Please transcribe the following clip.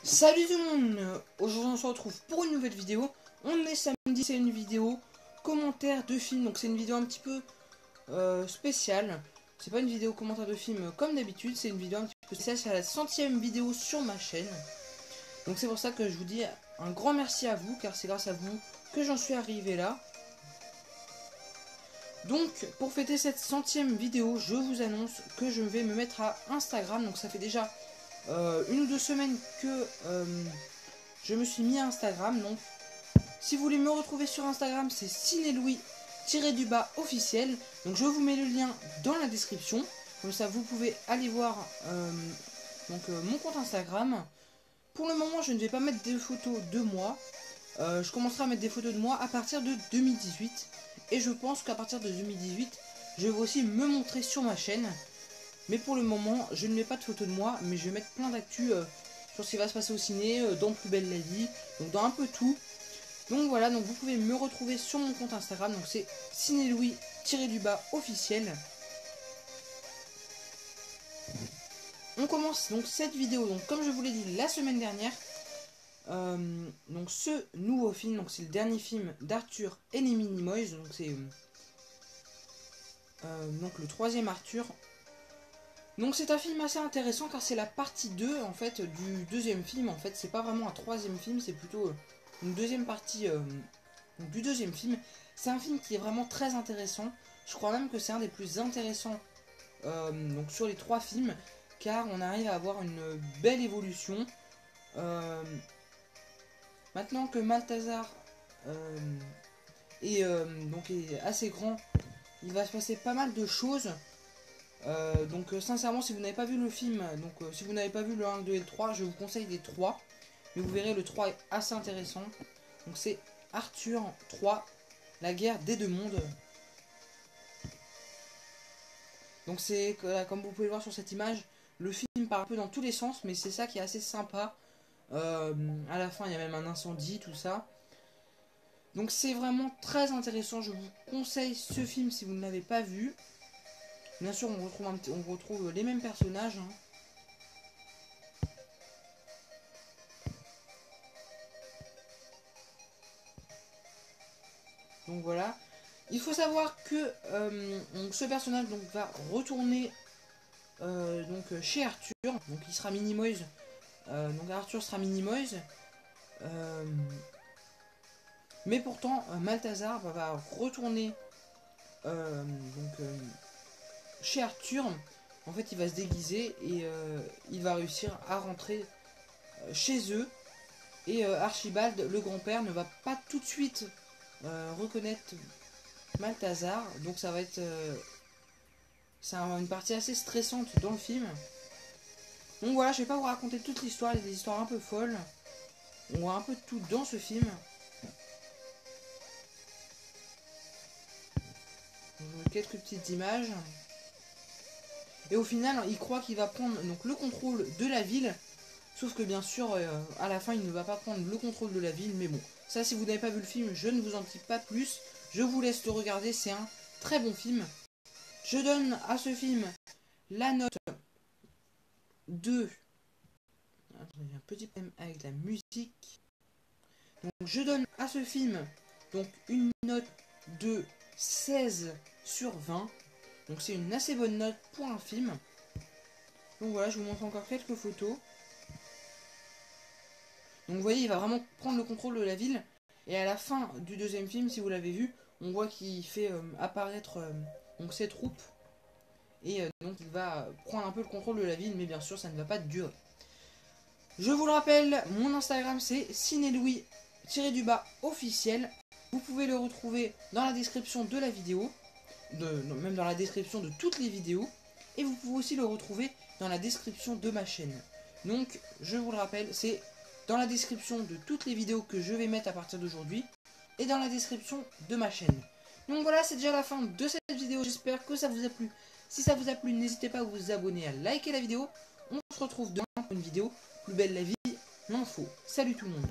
Salut tout le monde. Aujourd'hui on se retrouve pour une nouvelle vidéo. On est samedi, c'est une vidéo commentaire de film. Donc c'est une vidéo un petit peu spéciale. C'est pas une vidéo commentaire de film comme d'habitude. C'est une vidéo un petit peu spéciale. C'est la 100e vidéo sur ma chaîne. Donc c'est pour ça que je vous dis un grand merci à vous. Car c'est grâce à vous que j'en suis arrivé là. Donc pour fêter cette 100e vidéo, je vous annonce que je vais me mettre à Instagram. Donc ça fait déjà une ou deux semaines que je me suis mis à Instagram. Donc si vous voulez me retrouver sur Instagram, c'est cinélouis-officiel. Donc je vous mets le lien dans la description. Comme ça vous pouvez aller voir mon compte Instagram. Pour le moment je ne vais pas mettre des photos de moi. Je commencerai à mettre des photos de moi à partir de 2018. Et je pense qu'à partir de 2018, je vais aussi me montrer sur ma chaîne. Mais pour le moment, je ne mets pas de photos de moi, mais je vais mettre plein d'actu sur ce qui va se passer au ciné, dans Plus belle la vie, donc dans un peu tout. Donc voilà, donc vous pouvez me retrouver sur mon compte Instagram, donc c'est cinélouis-officiel. On commence donc cette vidéo, donc comme je vous l'ai dit la semaine dernière, donc ce nouveau film, donc c'est le dernier film d'Arthur et les Minimoys, donc c'est donc le troisième Arthur. Donc c'est un film assez intéressant car c'est la partie 2 en fait du deuxième film. En fait c'est pas vraiment un troisième film, c'est plutôt une deuxième partie du deuxième film. C'est un film qui est vraiment très intéressant. Je crois même que c'est un des plus intéressants donc sur les trois films, car on arrive à avoir une belle évolution. Maintenant que Malthazar est assez grand, il va se passer pas mal de choses. Sincèrement, si vous n'avez pas vu le film, si vous n'avez pas vu le 1, le 2 et le 3, je vous conseille les 3. Mais vous verrez, le 3 est assez intéressant. Donc c'est Arthur 3, la guerre des deux mondes. Donc c'est, comme vous pouvez le voir sur cette image, le film part un peu dans tous les sens, mais c'est ça qui est assez sympa. À la fin, il y a même un incendie, tout ça. Donc c'est vraiment très intéressant, je vous conseille ce film si vous ne l'avez pas vu. Bien sûr, on retrouve les mêmes personnages. Donc voilà. Il faut savoir que ce personnage va retourner chez Arthur. Donc il sera Minimoys. Donc Arthur sera Minimoys. Mais pourtant, Malthazar va retourner chez Arthur. En fait, il va se déguiser et il va réussir à rentrer chez eux. Et Archibald, le grand-père, ne va pas tout de suite reconnaître Malthazar. Donc ça va être une partie assez stressante dans le film. Donc voilà, je vais pas vous raconter toute l'histoire, il y a des histoires un peu folles. On voit un peu de tout dans ce film. Quelques petites images. Et au final, il croit qu'il va prendre le contrôle de la ville. Sauf que bien sûr, à la fin, il ne va pas prendre le contrôle de la ville. Mais bon, ça si vous n'avez pas vu le film, je ne vous en dis pas plus. Je vous laisse le regarder, c'est un très bon film. Je donne à ce film la note de... Attendez, j'ai un petit problème avec la musique. Donc je donne à ce film une note de 16 sur 20. Donc c'est une assez bonne note pour un film. Donc voilà, je vous montre encore quelques photos. Donc vous voyez, il va vraiment prendre le contrôle de la ville. Et à la fin du deuxième film, si vous l'avez vu, on voit qu'il fait apparaître ses troupes. Et donc il va prendre un peu le contrôle de la ville, mais bien sûr ça ne va pas durer. Je vous le rappelle, mon Instagram c'est cinélouis-officiel. Vous pouvez le retrouver dans la description de la vidéo, même dans la description de toutes les vidéos. Et vous pouvez aussi le retrouver dans la description de ma chaîne. Donc je vous le rappelle, c'est dans la description de toutes les vidéos que je vais mettre à partir d'aujourd'hui. Et dans la description de ma chaîne. Donc voilà, c'est déjà la fin de cette vidéo. J'espère que ça vous a plu. Si ça vous a plu, n'hésitez pas à vous abonner, à liker la vidéo. On se retrouve demain pour une vidéo Plus belle la vie, l'info. Salut tout le monde.